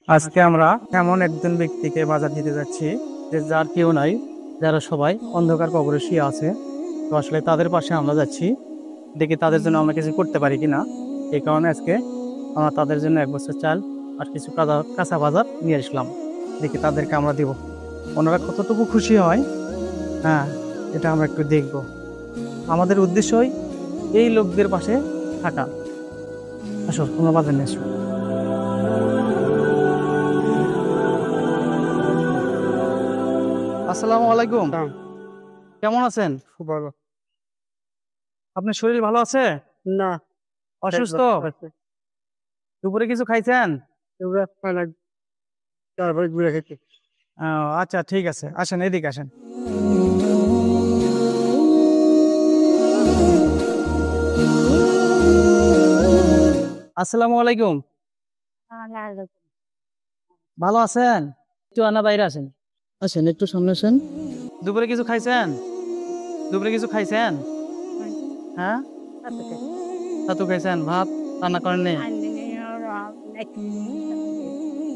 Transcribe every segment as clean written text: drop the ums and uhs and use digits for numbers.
আজকে আমরা এমন একজন ব্যক্তিকে বাজার দিতে যাচ্ছি যে যার কেউ নাই, যারা সবাই অন্ধকার কবরে শুয়ে আছে। তো আসলে তাদের পাশে আমরা যাচ্ছি, দেখি তাদের জন্য আমরা কিছু করতে পারি কিনা। এই কারণে আজকে আমরা তাদের জন্য এক বছর চাল আর কিছু কাঁচা বাজার নিয়ে আসলাম। দেখি তাদেরকে আমরা দিব, ওনারা কতটুকু খুশি হয়। হ্যাঁ, এটা আমরা একটু দেখব। আমাদের উদ্দেশ্যই এই লোকদের পাশে থাকা। আসো, তোমরা বাজার নিয়ে আসো। আসসালামু আলাইকুম। দাম কেমন আছেন? খুব ভালো। আপনার শরীর ভালো আছে? না, পেট অসুস্থ? ব্যথা করছে। দুপুরে কিছু খাইছেন? এগুলা মানে তারপরে ঘুরে খেতে। ও, আচ্ছা ঠিক আছে, আসেন এদিকে আসেন। আসসালামু আলাইকুম। ভালো আছেন? একটু আনা বাইরে আসেন। আসেন, একটু সামনে আসেন। দুপুরে কিছু খাইছেন? দুপুরে কিছু খাইছেন? হ্যাঁ, ছাতু খাইছেন, ভাত রান্না করেন নি?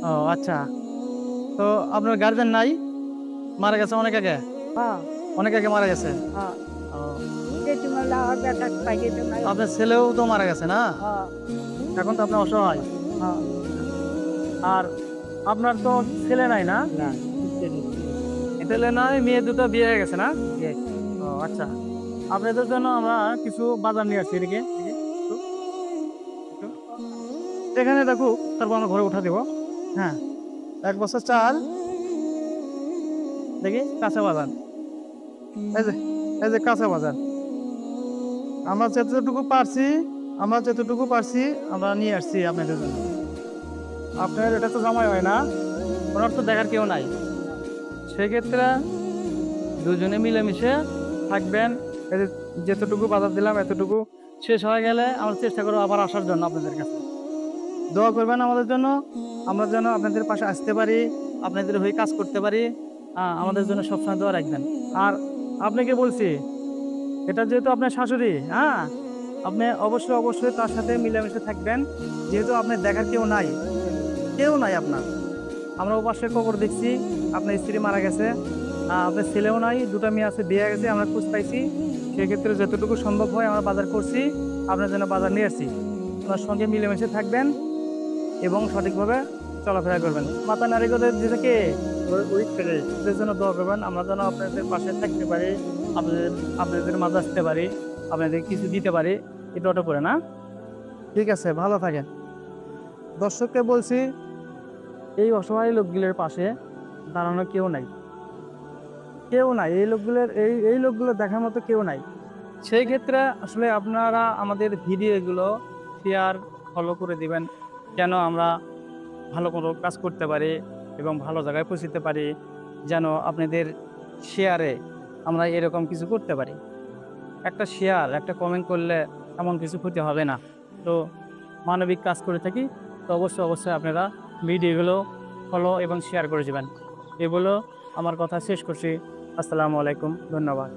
ও আচ্ছা। তো আপনার গার্জেন নাই? মারা গেছে অনেক আগে? অনেক আগে মারা গেছে? ও, আপনার ছেলেও তো মারা গেছে না? এখন তো আপনি অসহায়। আর আপনার তো ছেলে নাই না? না, ছেলে নাই, মেয়ে দুটো বিয়ে হয়ে গেছে না? ও আচ্ছা। আপনাদের জন্য আমরা কিছু বাজার নিয়ে আসছি এদিকে। একটু, একটু। এখানে দেখো, তারপর আমরা ঘরে উঠা দিব। হ্যাঁ, এক বছর চাল, দেখি কাঁচা বাজার। এই যে, এই যে কাঁচা বাজার। আমরা যতটুকু পারছি, আমরা নিয়ে আসছি আপনাদের জন্য। আপনার এটা তো জামাই হয় না, ওনার তো দেখার কেউ নাই। সেক্ষেত্রে দুজনে মিলেমিশে থাকবেন। এই যে যেতটুকু বাজার দিলাম এতটুকু শেষ হয়ে গেলে আমরা চেষ্টা করবো আবার আসার জন্য আপনাদের কাছে। দোয়া করবেন আমাদের জন্য, আমরা যেন আপনাদের পাশে আসতে পারি, আপনাদের হয়ে কাজ করতে পারি। আমাদের জন্য সবসময় দোয়া রাখবেন। আর আপনাকে বলছি, এটা যেহেতু আপনার শাশুড়ি, হ্যাঁ, আপনি অবশ্যই অবশ্যই তার সাথে মিলেমিশে থাকবেন। যেহেতু আপনার দেখার কেউ নাই, কেউ নাই আপনার। আমরা ওপাশে কবর দেখছি, আপনার স্ত্রী মারা গেছে, আপনার ছেলেও নাই, দুটো মেয়ে আছে, বিয়ে গেছে, আমরা খোঁজ পাইছি। সেক্ষেত্রে যতটুকু সম্ভব হয় আমরা বাজার করছি, আপনার জন্য বাজার নিয়ে আসছি। ওনার সঙ্গে মিলেমিশে থাকবেন এবং সঠিকভাবে চলাফেরা করবেন। মাথা নারীগদের যেটাকে ওই ছেলে ওদের জন্য দোয়া করবেন, আমরা যেন আপনাদের পাশে থাকতে পারি, আপনাদের আপনাদের মাঝে আসতে পারি, আপনাদের কিছু দিতে পারি। এটা ওটা করে না। ঠিক আছে, ভালো থাকেন। দর্শককে বলছি, এই অসহায় লোকগুলোর পাশে দাঁড়ানো কেউ নাই, কেউ নাই। এই লোকগুলোর এই লোকগুলো দেখার মতো কেউ নাই। সেই ক্ষেত্রে আসলে আপনারা আমাদের ভিডিওগুলো শেয়ার, ফলো করে দিবেন, যেন আমরা ভালো কোনো কাজ করতে পারি এবং ভালো জায়গায় পৌঁছতে পারি। যেন আপনাদের শেয়ারে আমরা এরকম কিছু করতে পারি। একটা শেয়ার, একটা কমেন্ট করলে এমন কিছু ক্ষতি হবে না। তো মানবিক কাজ করে থাকি, তো অবশ্যই অবশ্যই আপনারা ভিডিওগুলো ফলো এবং শেয়ার করে দেবেন। এগুলো আমার কথা শেষ করছি। আসসালামু আলাইকুম, ধন্যবাদ।